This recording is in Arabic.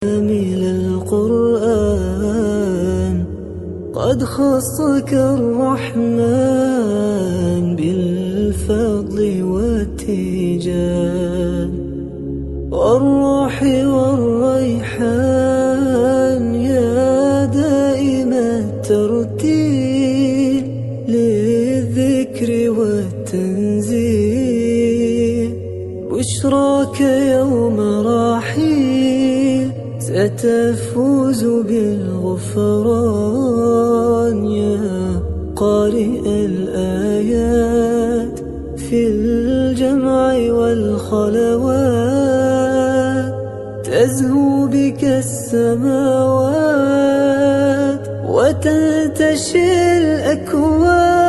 من القرآن قد خصك الرحمن بالفضل والتيجان والروح والريحان يا دائم الترتيل للذكر والتنزيل بشراك يوم رحيل ستفوز بالغفران يا قارئ الآيات في الجمع والخلوات تزهو بك السماوات وتنتشي الأكوان